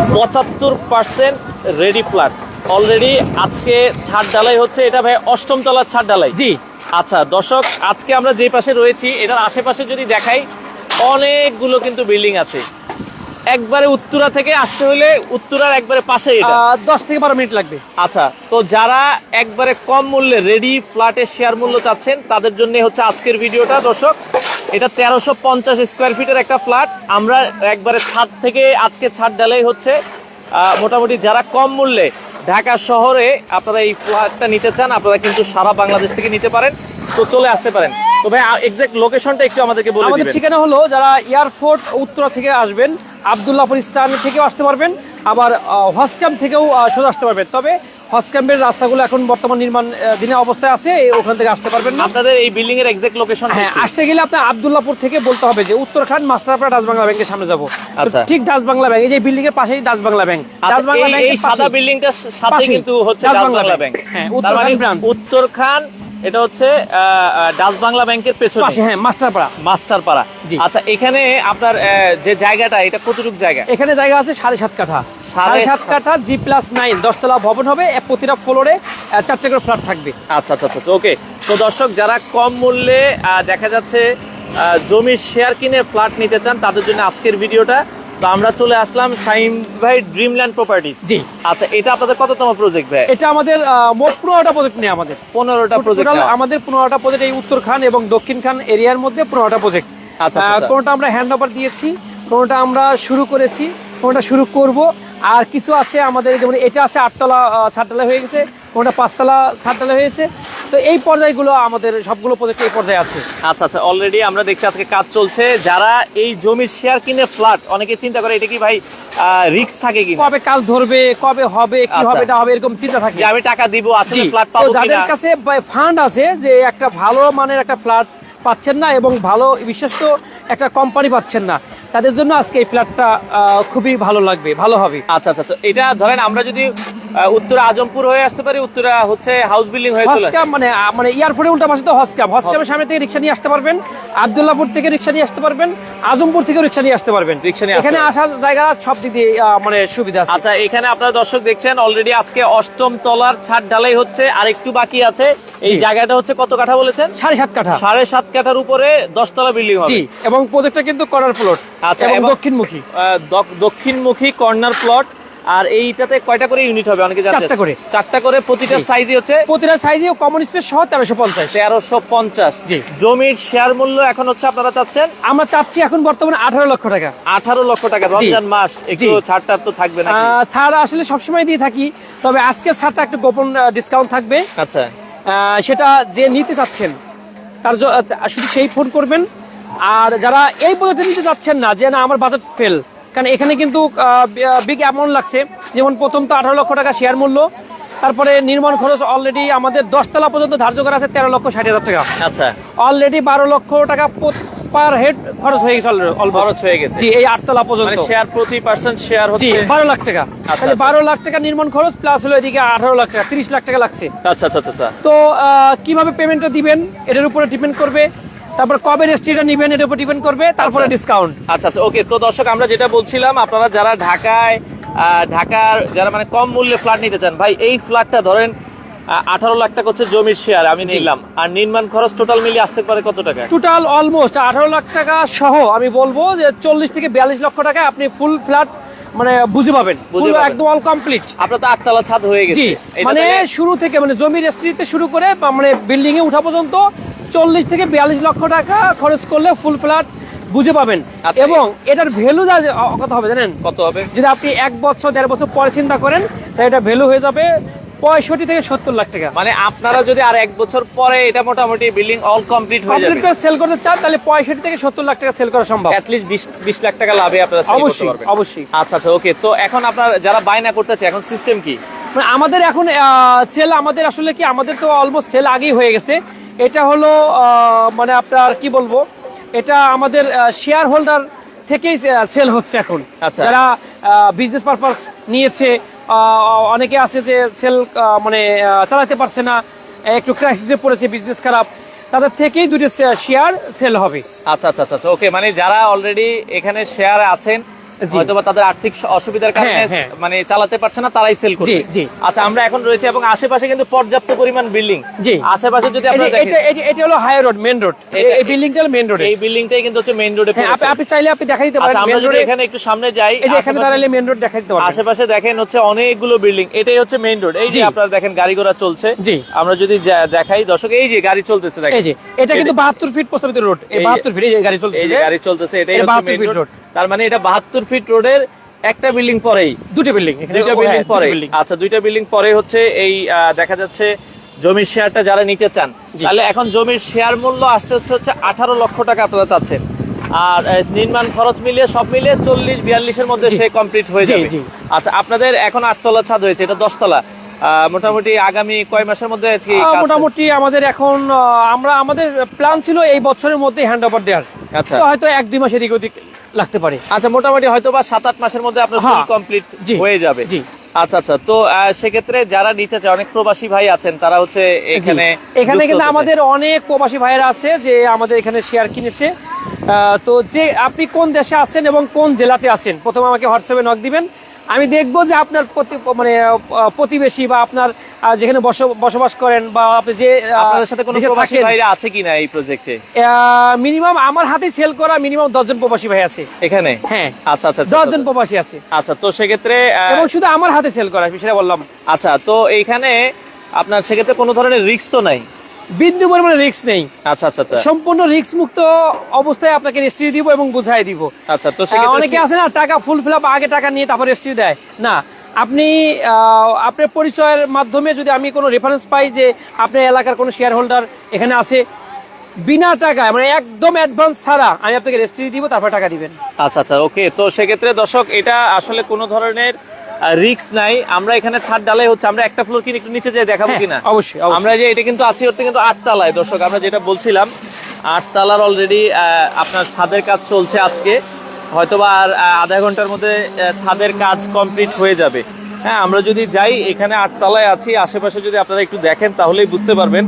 75% ready flat already. আজকে ছাদ ঢালাই হচ্ছে, এটা ভাই 8ম তলার ছাদ ঢালাই। জি আচ্ছা দর্শক, আজকে আমরা যে পাশে রয়েছি এটার আশেপাশে যদি দেখাই অনেকগুলো কিন্তু বিল্ডিং আছে। একবারে উত্তরা থেকে আসতে হলে উত্তরার একবারে পাশে এটা 10 থেকে 12 মিনিট লাগবে। আচ্ছা, তো যারা একবারে কম মূল্যে রেডি ফ্ল্যাটের শেয়ার মূল্য চাচ্ছেন তাদের জন্য হচ্ছে আজকের ভিডিওটা। দর্শক, এটা 1350 স্কোয়ার ফিটের একটা ফ্ল্যাট। আমরা একবারে ছাদ থেকে আজকে ছাদ ঢালাই হচ্ছে। মোটামুটি যারা কম মূল্যে ঢাকা শহরে আপনারা এই ফ্ল্যাটটা নিতে চান, আপনারা কিন্তু সারা বাংলাদেশ থেকে নিতে পারেন, তো চলে আসতে পারেন। তো ভাই এক্সাক্ট লোকেশনটা একটু আমাদেরকে বলে দিবেন। আমাদের ঠিকানা হলো, যারা এয়ারপোর্ট উত্তরা থেকে আসবেন আব্দুল্লাহপুর স্ট্যান্ড থেকেও আসতে পারবেন, আবার হজক্যাম্প থেকেও সোজা আসতে পারবেন। তবে হজক্যাম্পের রাস্তাগুলো এখন বর্তমান নির্মাণ দিনের অবস্থায় আছে, ওখান থেকে আসতে পারবেন না। আপনাদের এই বিল্ডিং এর এক্সাক্ট লোকেশন? হ্যাঁ, আসতে গেলে আপনার আব্দুল্লাহপুর থেকে বলতে হবে যে উত্তরখান মাস্টারপাড়া ডাচ বাংলা ব্যাংকের সামনে যাবো। আচ্ছা, ঠিক ডাচ বাংলা ব্যাংক, এই যে বিল্ডিং এর পাশেই Dutch Bangla bank. Dutch Bangla bank এই সাদা বিল্ডিংটার সাথে কিন্তু হচ্ছে ডাচ বাংলা ব্যাংক। হ্যাঁ, উত্তরখান ব্রাঞ্চ। উত্তরখান এটা হচ্ছে ডাচ বাংলা ব্যাংকের পেছনে পাশে। হ্যাঁ, মাস্টারপাড়া। আচ্ছা, এখানে আপনার যে জায়গাটা, এটা কতটুকু জায়গা? এখানে জায়গা আছে 7.5 কাঠা। 7.5 কাঠা G+9 10 তলা ভবন হবে। প্রতিটা ফ্লোরে 4টে করে ফ্ল্যাট থাকবে। আচ্ছা আচ্ছা আচ্ছা, ওকে। তো দর্শক, যারা কম মূল্যে দেখা যাচ্ছে জমির শেয়ার কিনে ফ্ল্যাট নিতে চান তাদের জন্য আজকের ভিডিওটা। তো আমরা চলে আসলাম শাহিম ভাই ড্রিমল্যান্ড প্রপার্টিজ। জি। আচ্ছা, এটা আপনাদের কততম প্রজেক্ট ভাই? এটা আমাদের মোট 15টা প্রজেক্ট নেই আমাদের। 15টা প্রজেক্ট আমাদের 15টা প্রজেক্ট এই উত্তরখান এবং দক্ষিণখান এরিয়ার মধ্যে 15টা প্রজেক্ট। আচ্ছা, কোনটা আমরা হ্যান্ড ওভার দিয়েছি, কোনটা আমরা শুরু করেছি, কোনটা শুরু করব। আর কিছু আছে আমাদের, যেমন এটা আছে 8 তলা ছাদ ঢালাই হয়ে গেছে, কোনটা 5 তলা ছাদ ঢালাই হয়েছে। তো এই পর্যায়গুলো আমাদের সবগুলো প্রজেক্ট এই পর্যায়ে আছে। আচ্ছা আচ্ছা, অলরেডি আমরা দেখছি আজকে কাজ চলছে। যারা এই জমির শেয়ার কিনে ফ্ল্যাট, অনেকে চিন্তা করে এটা কি ভাই রিস্ক থাকে কি, কবে কাজ ধরবে, কবে হবে, কি হবে, এটা হবে, এরকম চিন্তা থাকে যে আমি টাকা দিব আসলে ফ্ল্যাট পাবো কিনা। যাদের কাছে ফান্ড আছে যে একটা ভালো মানের একটা ফ্ল্যাট পাচ্ছেন না এবং ভালো বিশ্বস্ত একটা কোম্পানি পাচ্ছেন না, তাদের জন্য আজকে এই ফ্ল্যাটটা খুবই ভালো লাগবে, ভালো হবে। আচ্ছা আচ্ছা আচ্ছা, এটা ধরেন আমরা যদি উত্তরা আজমপুর হয়ে আসতে পারি, উত্তরা হচ্ছে হাউস বিল্ডিং হয়ে চলে মানে এয়ারপোর্টের উল্টা পাশে তো হজক্যাম্পের সামনে থেকে রিক্সা নিয়ে আসতে পারবেন, আব্দুল্লাহপুর থেকে রিক্সা নিয়ে আসতে পারবেন, আজমপুর থেকে রিক্সা নিয়ে আসতে পারবেন। এখানে আসার জায়গা সব দিক দিয়ে মানে সুবিধা আছে। আচ্ছা, এখানে আপনারা দর্শক দেখছেন অলরেডি আজকে 8ম তলার ছাদ ঢালাই হচ্ছে, আর একটু বাকি আছে। এই জায়গাটা হচ্ছে কত কাঠা বলেছেন? 7.5 কাঠা। 7.5 কাঠার উপরে 10 তলা বিল্ডিং হবে। এবং প্রজেক্টটা কিন্তু কর্নার প্লট। আচ্ছা, এবং দক্ষিণমুখী কর্নার প্লট। আর এইটাতে কয়টা করে ইউনিট হবে অনেকে জানেন? 4টা করে। প্রতিটা সাইজই হচ্ছে, প্রতিটা সাইজে কমন স্পেস সহ 1350। জি। জমির শেয়ার মূল্য এখন হচ্ছে আপনারা চাচ্ছেন? আমরা চাচ্ছি এখন বর্তমানে 18 লক্ষ টাকা। 18 লক্ষ টাকা। রমজান মাস, একটু ছাড় তো থাকবে না? ছাড় আসলে সবসময় দিয়ে থাকি, তবে আজকের ছাড়টা একটু গোপন ডিসকাউন্ট থাকবে। আচ্ছা, সেটা যে নিতে চাচ্ছেন তার শুধু সেই ফোন করবেন। আর যারা এই পদ্ধতি নিতে চাচ্ছেন না, যে না আমার বাজেট ফেল, কারণ এখানে কিন্তু বিগ অ্যামাউন্ট লাগছে। যেমন প্রথম তো 18 লক্ষ টাকা শেয়ার মূল্য, তারপরে নির্মাণ খরচ অলরেডি আমাদের 10 তলা পর্যন্ত ধার্য করা আছে 13,60,000 টাকা। আচ্ছা, অলরেডি 12 লক্ষ টাকা পার হেড খরচ হয়ে গেছে। খরচ হয়ে গেছে। জি, এই 8 তলা পর্যন্ত শেয়ার প্রতি পার্সেন্ট শেয়ার হচ্ছে 12 লাখ টাকা। তাহলে 12 লাখ টাকা নির্মাণ খরচ প্লাস হলো এদিকে 18 লাখ টাকা, 30 লাখ টাকা লাগছে। আচ্ছা আচ্ছা আচ্ছা। তো কিভাবে পেমেন্টটা দিবেন এটার উপরে ডিপেন্ড করবে, তারপর কবে রেজিস্ট্রিটা নেবেন এটার উপর ডিপেন্ড করবে, তারপরে ডিসকাউন্ট। আচ্ছা আচ্ছা, ওকে। তো দর্শক, আমরা যেটা বলছিলাম, আপনারা যারা ঢাকার যারা মানে কম মূল্যে ফ্ল্যাট নিতে চান, ভাই এই ফ্ল্যাটটা ধরেন 18 লাখ টাকা হচ্ছে জমির শেয়ার আমি নিলাম, আর নির্মাণ খরচ টোটাল মিলিয়ে আসতে পারে কত টাকা? টোটাল অলমোস্ট 18 লাখ টাকা সহ আমি বলবো যে 40 থেকে 42 লক্ষ টাকা আপনি ফুল ফ্ল্যাট মানে বুঝে পাবেন, একদম অল কমপ্লিট। আপনার তো 8 তলা ছাদ হয়ে গেছে। মানে শুরু থেকে মানে জমির রেজিস্ট্রিতে শুরু করে মানে বিল্ডিং এ উঠা পর্যন্ত 40 থেকে 42 লক্ষ টাকা খরচ করলে ফুল ফ্ল্যাট বুঝে পাবেন। এবং এটার ভ্যালু কত হবে জানেন? কত হবে? যদি আপনি 1 বছর 1.5 বছর পরে চিন্তা করেন, তাহলে এটা ভ্যালু হয়ে যাবে 65 থেকে 70 লাখ টাকা। মানে আপনারা যদি আর 1 বছর পরে এটা মোটামুটি বিল্ডিং অল কমপ্লিট হয়ে যাবে, সেল করতে চান, তাহলে 65 থেকে 70 লাখ টাকা সেল করা সম্ভব। অ্যাট লিস্ট 20 লাখ টাকা লাভে আপনারা সেল করতে পারবেন। অবশ্যই। আচ্ছা আচ্ছা, ওকে। তো এখন আপনারা যারা বায়না করতে চায়, এখন সিস্টেম কি? আমাদের এখন সেল, আমাদের আসলে কি, আমাদের তো অলমোস্ট সেল আগেই হয়ে গেছে। এটা হলো মানে আপনার কি বলবো, এটা আমাদের শেয়ার হোল্ডার থেকেই সেল হচ্ছে এখন। আচ্ছা, যারা বিজনেস পারপাস নিয়েছে, অনেকে আছে যে সেল মানে চালাতে পারছে না, একটু ক্রাইসিসে পড়েছে, বিজনেস খারাপ, তাদের থেকেই 2টা শেয়ার সেল হবে। আচ্ছা আচ্ছা আচ্ছা, ওকে। মানে যারা অলরেডি এখানে শেয়ার আছেন জি। হয়তোবা তাদের আর্থিক অসুবিধার কারণে হ্যাঁ, হ্যাঁ। মানে চালাতে পারছে না, তারাই সেল করবে। জি, জি। আচ্ছা, আমরা এখন রয়েছে এবং আশেপাশে কিন্তু পর্যাপ্ত পরিমাণ বিল্ডিং। জি। আশেপাশে যদি এই যে আপনারা দেখেন, এটা হলো হাই রোড, মেইন রোড। এই বিল্ডিংটা হলো মেইন রোডে। এই বিল্ডিংটাই কিন্তু হচ্ছে মেইন রোডে হ্যাঁ, পড়েছে। আপনি চাইলে আপনি দেখাই দিতে পারেন আচ্ছা, আমরা মেইন যদি রোডে। এখানে একটু সামনে যাই, এই যে এখানে দাঁড়ালে মেইন রোড দেখাই দিতে পারেন। আশেপাশে দেখেন হচ্ছে অনেকগুলো বিল্ডিং, এটাই হচ্ছে মেইন রোড। এই যে জি। আপনারা দেখেন গাড়ি ঘোড়া চলছে। জি। আমরা যদি দেখাই দর্শক, এই যে গাড়ি চলতেছে দেখেন, এই যে এটা কিন্তু 72 ফিট প্রস্তাবিত রোড। এই 72 ফিট এই যে গাড়ি চলছে। এই যে গাড়ি চলতেছে, এটাই এটা হচ্ছে 72 মেইন ফিট রোড। রোড। তার মানে এটা 72 ফিট রোডের একটা বিল্ডিং পরেই, দুটো বিল্ডিং, দুইটা বিল্ডিং পরে। আচ্ছা, দুইটা বিল্ডিং পরে হচ্ছে এই দেখা যাচ্ছে জমির শেয়ারটা যারা নিতে চান, তাহলে এখন জমির শেয়ার মূল্য আসতে হচ্ছে 18 লক্ষ টাকা আপনারা চাচ্ছেন। আর নির্মাণ খরচ মিলিয়ে সব মিলিয়ে 40-42 এর মধ্যে জি। সে কমপ্লিট হয়ে জি, যাবে। জি। আচ্ছা, আপনাদের এখন 8 তলা ছাদ হয়েছে, এটা 10 তলা। মোটামুটি আগামী কয় মাসের মধ্যে কি কাজ? মোটামুটি আমাদের এখন আমাদের প্ল্যান ছিল এই বছরের মধ্যে হ্যান্ড ওভার দেওয়ার। আচ্ছা। তো হয়তো 1-2 মাস এদিক ওদিক লাগতে পারে। আচ্ছা, মোটামুটি হয়তো বা 7-8 মাসের মধ্যে আপনার ফুল হ্যাঁ। কমপ্লিট জি। হয়ে যাবে। জি। আচ্ছা আচ্ছা, তো সেক্ষেত্রে যারা নিতে চায়, অনেক প্রবাসী ভাই আছেন, তারা হচ্ছে এখানে এখানে যুক্ত কিন্তু হতে আমাদের অনেক প্রবাসী ভাইয়েরা আছে যে আমাদের এখানে শেয়ার কিনেছে। তো যে আপনি কোন দেশে আছেন এবং কোন জেলাতে আছেন, প্রথমে আমাকে হোয়াটসঅ্যাপে নক দিবেন। আমি দেখবো যে আপনার প্রতিবেশী বা আপনার যেখানে বসবাস করেন বা আপনি যে আপনাদের সাথে কোনো প্রবাসী ভাইরা আছে কিনা এই প্রজেক্টে? মিনিমাম আমার হাতে সেল করা মিনিমাম 10 জন প্রবাসী ভাই আছে এখানে। হ্যাঁ, আচ্ছা আচ্ছা, 10 জন প্রবাসী আছে। আচ্ছা, তো সেক্ষেত্রে এবং শুধু আমার হাতে সেল করা, সেটা বললাম। আচ্ছা, তো এইখানে আপনার সেক্ষেত্রে কোনো ধরনের রিস্ক তো নাই? বিন্দু পরিমাণে রিস্ক নেই। আচ্ছা আচ্ছা আচ্ছা, সম্পূর্ণ রিস্ক মুক্ত অবস্থায় আপনাকে রেজিস্ট্রি দিব এবং বুঝাই দিব। আচ্ছা, তো সেক্ষেত্রে অনেকে আছে না টাকা ফুল ফিল আপ আগে টাকা নিয়ে তারপর রেজিস্ট্রি দেয় না। আপনি আপনার পরিচয়ের মাধ্যমে যদি আমি কোনো রেফারেন্স পাই যে আপনার এলাকার কোনো শেয়ার হোল্ডার এখানে আছে, বিনা টাকায় মানে একদম অ্যাডভান্স ছাড়া আমি আপনাকে রেজিস্ট্রি দিব, তারপর টাকা দিবেন। আচ্ছা আচ্ছা, ওকে। তো সেক্ষেত্রে দর্শক, এটা আসলে কোনো ধরনের রিস্ক নাই। আমরা এখানে ছাদ ডালাই হচ্ছে, আমরা একটা ফ্লোর কিনে একটু নিচে যেয়ে দেখাবো কিনা? অবশ্যই। আমরা যে এটা কিন্তু আছি, ওটা কিন্তু 8 তলায় দর্শক। আমরা যেটা বলছিলাম 8 তলার অলরেডি আপনার ছাদের কাজ চলছে আজকে, হয়তোবা আর আধা ঘন্টার মধ্যে ছাদের কাজ কমপ্লিট হয়ে যাবে। হ্যাঁ, আমরা যদি যাই, এখানে 8 তলায় আছি, আশেপাশে যদি আপনারা একটু দেখেন তাহলেই বুঝতে পারবেন।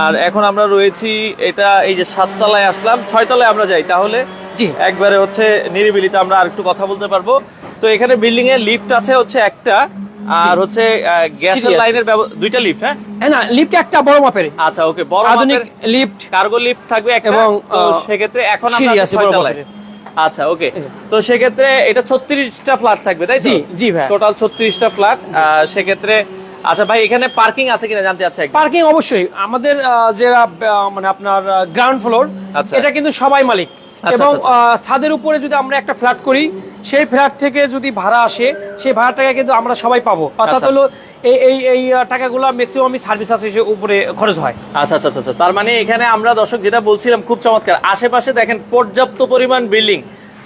আর এখন আমরা রয়েছি, এটা এই যে 7 তলায় আসলাম, 6 তলায় আমরা যাই, তাহলে জি। একবারে হচ্ছে নিরিবিলিতে আমরা আর একটু কথা বলতে পারবো। তো এখানে বিল্ডিং এর লিফট আছে হচ্ছে একটা, আর হচ্ছে গ্যাসের সিঁড়ি আছে। লাইনের দুইটা লিফট। হ্যাঁ হ্যাঁ না, লিফট একটা বড় মাপের, আচ্ছা, ওকে, বড় আধুনিক মাপের লিফট কার্গো লিফট থাকবে একটা। এবং তো সেক্ষেত্রে এখন আমরা সিঁড়ি আছে 6 বড় তলায়। মাপের। আচ্ছা, ওকে। তো সেক্ষেত্রে এটা 36টা ফ্ল্যাট থাকবে, তাই তো? জি, জি ভাই। টোটাল 36টা ফ্ল্যাট। সেক্ষেত্রে আচ্ছা ভাই, এখানে পার্কিং আছে কিনা জানতে চাচ্ছি একদম। পার্কিং অবশ্যই আমাদের যে মানে আপনার গ্রাউন্ড ফ্লোর, আচ্ছা। এটা কিন্তু সবাই মালিক। আচ্ছা, এবং আচ্ছা, ছাদের উপরে যদি আমরা একটা ফ্ল্যাট করি, সেই ফ্ল্যাট থেকে যদি ভাড়া আসে, সেই ভাড়া টাকা কিন্তু আমরা সবাই পাবো। অর্থাৎ আচ্ছা, হলো এই টাকাগুলো ম্যাক্সিমাম সার্ভিস আছে উপরে খরচ হয়। আচ্ছা আচ্ছা আচ্ছা, তার মানে এখানে আমরা দর্শক যেটা বলছিলাম, খুব চমৎকার। আশেপাশে দেখেন পর্যাপ্ত পরিমাণ বিল্ডিং,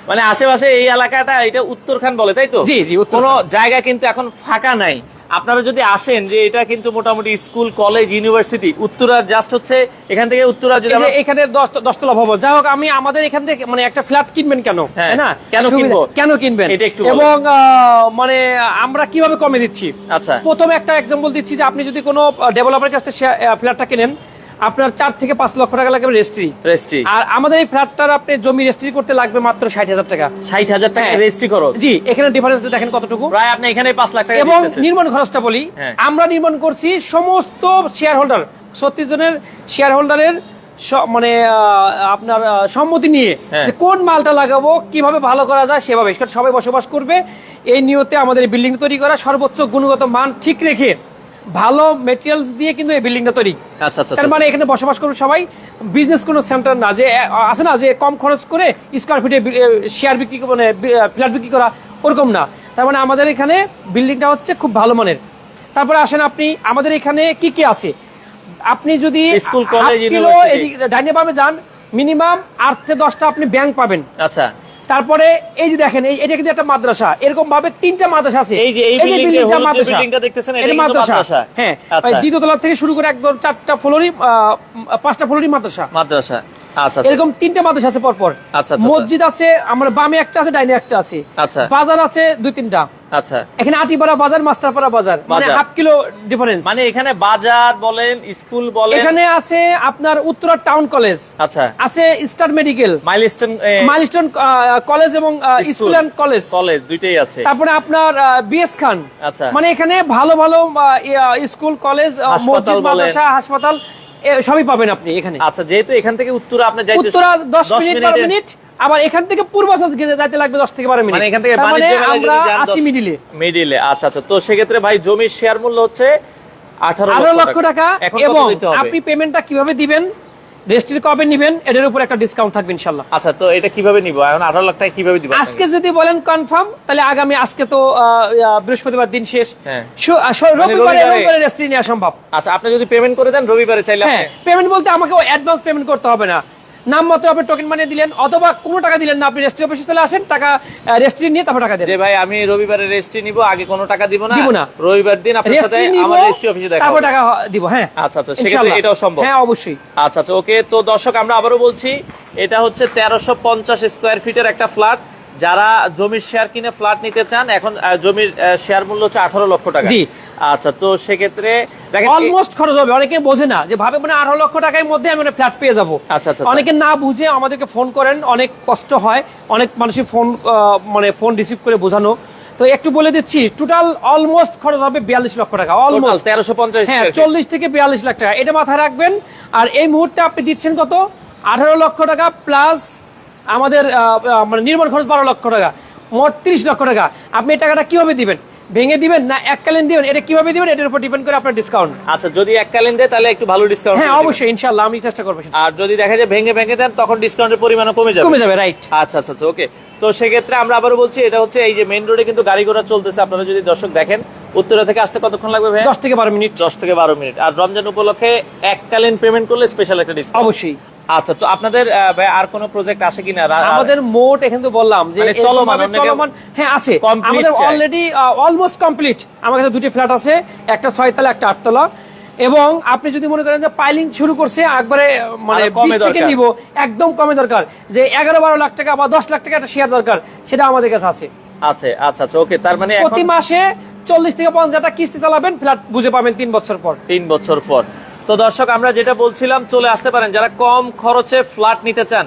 মানে আশেপাশে এই এলাকাটা, এটা উত্তরখান বলে, তাই তো? জি, জি, উত্তরখান। কোনো জায়গা কিন্তু এখন ফাঁকা নাই। আপনারা যদি আসেন, যে এটা কিন্তু মোটামুটি স্কুল, কলেজ, ইউনিভার্সিটি, উত্তরার জাস্ট হচ্ছে এখান থেকে উত্তরা যদি এই যে এখানে 10 তলা ভবন, যাই হোক, আমাদের এখান থেকে মানে একটা ফ্ল্যাট কিনবেন কেন? হ্যাঁ, তাই না? কেন সুবিধা- কিনবো? কেন কিনবেন এটা একটু বলেন। এবং মানে আমরা কিভাবে কমে দিচ্ছি। আচ্ছা, প্রথমে একটা এক্সাম্পল দিচ্ছি যে আপনি যদি কোনো ডেভেলপারের কাছ থেকে ফ্ল্যাটটা কেনেন, আপনার 4 থেকে 5 লক্ষ টাকা লাগবে রেজিস্ট্রি। আর আমাদের এই ফ্ল্যাটটার আপনি জমি রেজিস্ট্রি করতে লাগবে মাত্র 60,000 টাকা। 60,000 টাকা হ্যাঁ। রেজিস্ট্রি করো? জি, এখানে ডিফারেন্স দেখেন কতটুকু। প্রায় আপনি এখানে 5 লাখ টাকা এবং দিতেছেন। নির্মাণ খরচটা বলি, হ্যাঁ। আমরা নির্মাণ করছি সমস্ত শেয়ার হোল্ডার, 36 জনের শেয়ার হোল্ডারের মানে আপনার সম্মতি নিয়ে, হ্যাঁ। যে কোন মালটা লাগাবো, কিভাবে ভালো করা যায় সেভাবে, কারণ সবাই বসবাস করবে এই নিয়তে আমাদের এই বিল্ডিং তৈরি করা, সর্বোচ্চ গুণগত মান ঠিক রেখে ভালো মেটেরিয়ালস দিয়ে কিন্তু এই বিল্ডিংটা তৈরি। আচ্ছা আচ্ছা, তার মানে এখানে বসবাস করবে সবাই, বিজনেস কোনো সেন্টার না, যে আছে না যে কম খরচ করে স্কোয়ার ফিটে শেয়ার বিক্রি, মানে ফ্ল্যাট বিক্রি করা, ওরকম না। তার মানে আমাদের এখানে বিল্ডিংটা হচ্ছে খুব ভালো মানের। তারপরে আসেন আপনি, আমাদের এখানে কি কি আছে, আপনি যদি school, college, half kilo university, ডাইনে বামে যান, মিনিমাম 8 থেকে 10টা আপনি ব্যাংক পাবেন। আচ্ছা, তারপরে এই যে দেখেন, এটা কিন্তু একটা মাদ্রাসা, এরকম ভাবে 3টা মাদ্রাসা আছে। এই যে এই বিল্ডিংটা, হলুদ যে বিল্ডিংটা দেখতেছেন, এটা কিন্তু মাদ্রাসা। হ্যাঁ, আচ্ছা, দ্বিতীয় তলা থেকে শুরু করে একদম 4টা ফ্লোরই, 5টা ফ্লোরই মাদ্রাসা। আচ্ছা, এরকম 3টা মাদ্রাসা আছে পরপর। আচ্ছা, আচ্ছা, মসজিদ আছে, আমার বামে একটা আছে, ডাইনে একটা আছে। আচ্ছা, বাজার আছে 2-3টা। আচ্ছা, এখানে আটিপাড়া বাজার, মাস্টারপাড়া বাজার, মানে বাজার। 1/2 কিলো ডিফারেন্স। মানে এখানে বাজার বলেন, স্কুল বলেন, এখানে আছে আপনার উত্তরা টাউন কলেজ, আচ্ছা, আছে star medical, milestone milestone college এবং স্কুল এন্ড কলেজ, কলেজ দুইটাই আছে। তারপরে আপনার বিএস খান। আচ্ছা, মানে এখানে ভালো ভালো স্কুল, কলেজ, মসজিদ, মাদ্রাসা, হাসপাতাল সবই পাবেন আপনি এখানে। আচ্ছা, যেহেতু এখান থেকে উত্তরা আপনি যাইতে উত্তরা 10 মিনিট 12 মিনিট, আবার এখান থেকে পূর্বাচল যাইতে লাগবে 10 থেকে 12 মিনিট। মানে এখান থেকে তার মানে বাণিজ্য মেলায় আমরা যদি যান আছি মিডিলে। আচ্ছা, আচ্ছা, তো সেক্ষেত্রে ভাই জমির শেয়ার মূল্য হচ্ছে 18 লক্ষ টাকা। এখন এবং কত দিতে হবে? আপনি পেমেন্টটা কিভাবে দিবেন, রেজিস্ট্রি কবে নেবেন, এটার উপর একটা ডিসকাউন্ট থাকবে ইনশাআল্লাহ। আচ্ছা, তো এটা কিভাবে নিব? এখন 18 লাখ টাকা কিভাবে দিব? আজকে যদি বলেন কনফার্ম, তাহলে আগামী, আজকে তো বৃহস্পতিবার দিন শেষ, হ্যাঁ। রবিবারে রেজিস্ট্রি নেওয়া সম্ভব। আচ্ছা, আপনি যদি পেমেন্ট করে দেন রবিবারে চাইলে হ্যাঁ, পেমেন্ট বলতে আমাকে অ্যাডভান্স পেমেন্ট করতে হবে না, নাম মতো আপনি টোকেন বানিয়ে দিলেন, অথবা কোনো টাকা দিলেন না, আপনি রেজিস্ট্রি অফিসে চলে আসেন, টাকা রেজিস্ট্রি নিয়ে তারপর টাকা দেন। যে ভাই আমি রবিবারে রেজিস্ট্রি নিব, আগে কোনো টাকা দিব না, দিব না। রবিবার দিন আপনার সাথে রেজিস্ট্রি নিব, আমার রেজিস্ট্রি অফিসে দেখা তারপর হবে। টাকা দিব। হ্যাঁ, আচ্ছা, আচ্ছা, সেক্ষেত্রে ইনশাআল্লাহ। এটাও সম্ভব। হ্যাঁ, অবশ্যই। আচ্ছা, আচ্ছা, ওকে। তো দর্শক আমরা আবারও বলছি, এটা হচ্ছে 1350 স্কয়ার ফিটের একটা ফ্ল্যাট। যারা জমির শেয়ার কিনে ফ্ল্যাট নিতে চান, এখন জমির শেয়ার মূল্য হচ্ছে 18 লক্ষ টাকা। জি। আচ্ছা, তো সেক্ষেত্রে দেখেন অলমোস্ট খরচ হবে। অনেকে বোঝে না, যে ভাবে মানে 18 লক্ষ টাকার মধ্যে আমি ফ্ল্যাট পেয়ে যাবো। আচ্ছা, আচ্ছা, অনেকে না বুঝে আমাদেরকে ফোন করেন, অনেক কষ্ট হয়, অনেক মানুষের ফোন মানে ফোন রিসিভ করে বোঝানো। তো একটু বলে দিচ্ছি, টোটাল অলমোস্ট খরচ হবে 42 লক্ষ টাকা। অলমোস্ট 1350। হ্যাঁ, 40 থেকে 42 লাখ টাকা, এটা মাথায় রাখবেন। আর এই মুহূর্তে আপনি দিচ্ছেন কত? 18 লক্ষ টাকা প্লাস আমাদের মানে নির্মাণ খরচ 12 লক্ষ টাকা, মোট 30 লক্ষ টাকা। আপনি এই টাকাটা কিভাবে দিবেন? ভেঙে দিবেন না এককালীন দিবেন? এটা কিভাবে দিবেন, এটার উপর ডিপেন্ড করে আপনার ডিসকাউন্ট। আচ্ছা, যদি এককালীন দেয় তাহলে একটু ভালো ডিসকাউন্ট। হ্যাঁ, অবশ্যই, ইনশাআল্লাহ আমি চেষ্টা করবো। আর যদি দেখা যায় ভেঙে দেন, তখন ডিসকাউন্টের পরিমাণও কমে যাবে। রাইট। আচ্ছা, আচ্ছা, আচ্ছা, ওকে। তো সেক্ষেত্রে আমরা আবারও বলছি, এটা হচ্ছে এই যে মেইন রোডে কিন্তু গাড়ি ঘোড়া চলতেছে। আপনারা যদি দর্শক দেখেন, উত্তরা থেকে আসতে কতক্ষণ লাগবে ভাই? 10 থেকে 12 মিনিট। 10 থেকে 12 মিনিট। আর রমজান উপলক্ষে এককালীন পেমেন্ট করলে স্পেশাল একটা ডিসকাউন্ট অবশ্যই। আচ্ছা, তো আপনাদের ভাই আর কোনো প্রজেক্ট আসে কিনা? আমাদের মোট এখানে তো বললাম যে মানে চলমান। হ্যাঁ, আছে। Complete আমাদের চাই। Already almost complete. আমার কাছে 2টি ফ্ল্যাট আছে, একটা 6 তলা, একটা 8 তলা। এবং আপনি যদি মনে করেন যে পাইলিং শুরু করছে একবারে, মানে আরো কমে 20 থেকে দরকার। নিব, একদম কমে দরকার, যে 11-12 লাখ টাকা বা 10 লাখ টাকা একটা শেয়ার দরকার, সেটা আমাদের কাছে আছে। আচ্ছা, আচ্ছা, আচ্ছা, ওকে। তার মানে প্রতি মাসে 40 থেকে 50 হাজার টাকা কিস্তি চালাবেন, ফ্ল্যাট বুঝে পাবেন 3 বছর পর। 3 বছর পর। তো দর্শক আমরা যেটা বলছিলাম, চলে আসতে পারেন যারা কম খরচে ফ্ল্যাট নিতে চান।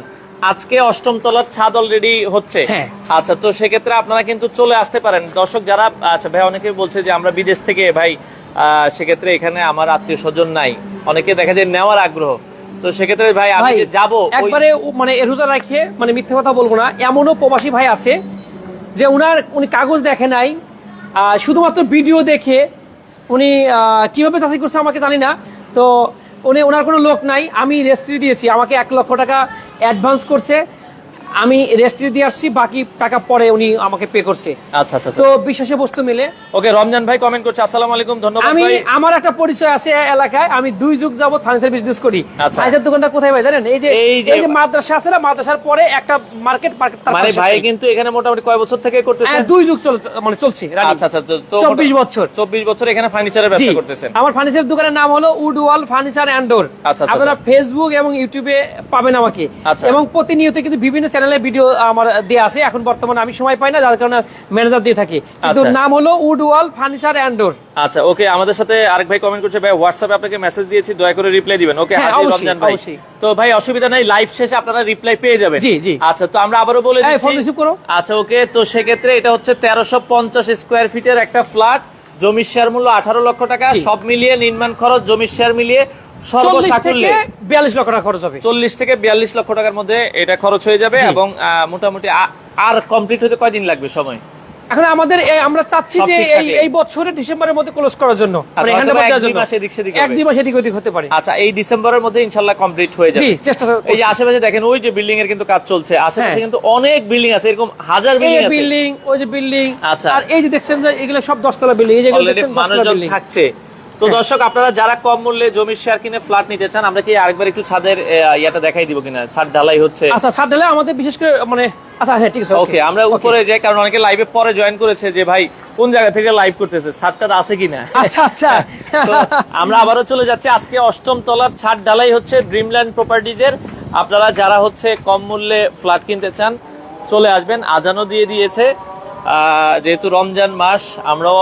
আজকে 8ম তলার ছাদ অলরেডি হচ্ছে। হ্যাঁ। আচ্ছা, তো সেক্ষেত্রে আপনারা কিন্তু চলে আসতে পারেন দর্শক যারা। আচ্ছা ভাই, অনেকে বলছে যে আমরা বিদেশ থেকে, ভাই সেক্ষেত্রে এখানে আমার আত্মীয় স্বজন নাই, অনেকে দেখা যায় নেওয়ার আগ্রহ। তো সেক্ষেত্রে ভাই আমি যে যাবো একবারে মানে রোজা রাখিয়ে, মানে মিথ্যে কথা বলবো না, এমনও প্রবাসী ভাই আছে যে উনি কাগজ দেখে নাই, শুধুমাত্র ভিডিও দেখে উনি কিভাবে চাকরি করছে আমাকে জানি না। তো ওনার কোনো লোক নাই, আমি রেজিস্ট্রি দিয়েছি, আমাকে 1 লক্ষ টাকা অ্যাডভান্স করছে, আমি রেজিস্ট্রি দিয়ে আসছি, বাকি টাকা পরে উনি আমাকে পে করছে। আচ্ছা, আচ্ছা, তো বিশ্বাসে বস্তু মেলে। ওকে। রমজান ভাই কমেন্ট করছে, আসসালামু আলাইকুম, ধন্যবাদ আমি ভাই। আমার একটা পরিচয় আছে এলাকায়, আমি 2 যুগ যাবত ফার্নিচার বিজনেস করি। আচ্ছা। ফার্নিচার দোকানটা কোথায় ভাই জানেন? এই যে মাদ্রাসা আছে না, মাদ্রাসার পরে একটা মার্কেট। মানে ভাই কিন্তু এখানে মোটামুটি কয় বছর থেকে করতেছেন? 2 যুগ চলছে। আচ্ছা, আচ্ছা, তো 24 বছর। 24 বছর এখানে ফার্নিচারের ব্যবসা করতেছেন। আমার ফার্নিচার দোকানের নাম হলো উডওয়াল ফার্নিচার এন্ড ডোর। আচ্ছা, আপনারা ফেসবুক এবং ইউটিউবে পাবেন আমাকে। আচ্ছা। এবং প্রতিনিয়ত কিন্তু বিভিন্ন চ্যানেলে ভিডিও আমার দেয়া আছে। এখন বর্তমানে আমি সময় পাই না, যার কারণে ম্যানেজার দিয়ে থাকি। কিন্তু আচ্ছা। নাম হলো উডওয়াল ফার্নিচার এন্ড ডোর। আচ্ছা, ওকে। আমাদের সাথে আরেক ভাই কমেন্ট করছে, ভাই হোয়াটসঅ্যাপে আপনাকে মেসেজ দিয়েছি, দয়া করে রিপ্লাই দিবেন। ওকে, হ্যাঁ, হাজির অবশ্যই, রমজান ভাই। অবশ্যই। তো ভাই অসুবিধা নাই, লাইভ শেষে আপনারা রিপ্লাই পেয়ে যাবেন। জি, জি। আচ্ছা, তো আমরা আবারও বলে হ্যাঁ, ফোন দিচ্ছি। রিসিভ করো। আচ্ছা, ওকে। তো সেক্ষেত্রে এটা হচ্ছে 1350 স্কয়ার ফিটের একটা ফ্ল্যাট, জমির শেয়ার মূল্য 18 লক্ষ টাকা, জি। সব মিলিয়ে নির্মাণ খরচ, জমির শেয়ার মিলিয়ে 40 সর্বসাকুল্যে থেকে 42 লক্ষ টাকা খরচ হবে। 40 থেকে 42 লক্ষ টাকার মধ্যে এটা খরচ হয়ে যাবে। জি। এবং মোটামুটি আর কমপ্লিট হতে কয়দিন লাগবে সময়? এখন আমাদের আমরা চাচ্ছি সব যে ঠিক থাকে। এই বছরের ডিসেম্বরের মধ্যে ক্লোজ করার জন্য, মানে হয়তো হ্যান্ডওভার দেওয়ার 1-2 জন্য। মাস এদিক সেদিক হবে। 1-2 মাস এদিক ওদিক হতে পারে। আচ্ছা, এই ডিসেম্বরের মধ্যে ইনশাআল্লাহ কমপ্লিট হয়ে যাবে। জি, চেষ্টা করছি। এই যে আশেপাশে দেখেন, ওই যে বিল্ডিং এর কিন্তু কাজ চলছে, আশেপাশে হ্যাঁ। কিন্তু অনেক বিল্ডিং আছে, এরকম হাজার এই বিল্ডিং আছে। বিল্ডিং, ওই যে বিল্ডিং। আচ্ছা। আর এই যে দেখছেন যে এগুলো সব 10 তলা বিল্ডিং, এই যেগুলো অলরেডি দেখছেন 10 তলা মানুষজন বিল্ডিং থাকছে। তো দর্শক আপনারা যারা কম মূল্যে জমির শেয়ার কিনে ফ্ল্যাট নিতে চান, আমরা কি আরেকবার একটু ছাদের ইয়াটা দেখাই দিব কিনা? ছাদ ঢালাই হচ্ছে। আচ্ছা, ছাদ ঢালাই আমাদের বিশেষ করে মানে আচ্ছা, হ্যাঁ, ঠিক আছে। ওকে, আমরা উপরে যাই, কারণ অনেকে লাইভে পরে জয়েন করেছে যে ভাই কোন জায়গা থেকে লাইভ করতেছে, ছাদটা আছে কিনা। আচ্ছা, আচ্ছা। তো আমরা আবারও চলে যাচ্ছি। আজকে 8ম তলার ছাদ ঢালাই হচ্ছে ড্রিমল্যান্ড প্রপার্টিজের। আপনারা যারা হচ্ছে কম মূল্যে ফ্ল্যাট কিনতে চান চলে আসবেন, আজানও দিয়ে দিয়েছে। যেহেতু রমজান মাস, আমরাও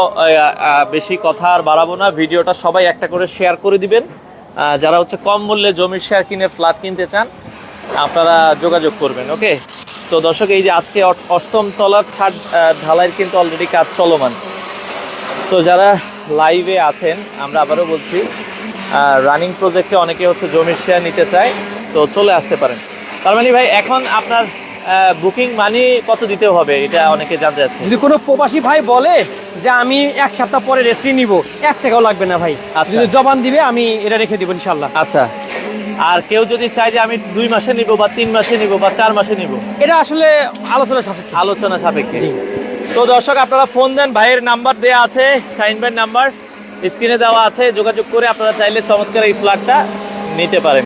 বেশি কথা আর বাড়াবো না, ভিডিওটা সবাই একটা করে শেয়ার করে দিবেন। যারা হচ্ছে কম মূল্যে জমির শেয়ার কিনে ফ্ল্যাট কিনতে চান আপনারা যোগাযোগ করবেন। ওকে, তো দর্শক এই যে আজকে অষ্টম তলার ছাদ ঢালাইয়ের কিন্তু অলরেডি কাজ চলমান। তো যারা লাইভে আছেন, আমরা আবারও বলছি রানিং প্রজেক্টে অনেকে হচ্ছে জমির শেয়ার নিতে চায়, তো চলে আসতে পারেন। তার মানে ভাই এখন আপনার বুকিং মানি কত দিতে হবে এটা অনেকে জানতে চাচ্ছে। যদি কোনো প্রবাসী ভাই বলে যে আমি 1 সপ্তাহ পরে রেস্ট্রি নিব, 1 টাকাও লাগবে না ভাই। আচ্ছা। যদি জবান দিবে আমি এটা রেখে দিব ইনশাল্লাহ। আচ্ছা, আর কেউ যদি চায় যে আমি 2 মাসে নিব বা 3 মাসে নিব বা 4 মাসে নিব, এটা আসলে আলোচনা সাপেক্ষে। আলোচনা সাপেক্ষে। তো দর্শক আপনারা ফোন দেন, ভাইয়ের নাম্বার দেওয়া আছে, শাহিন ভাইয়ের নাম্বার স্ক্রিনে দেওয়া আছে, যোগাযোগ করে আপনারা চাইলে চমৎকার এই ফ্ল্যাটটা নিতে পারেন।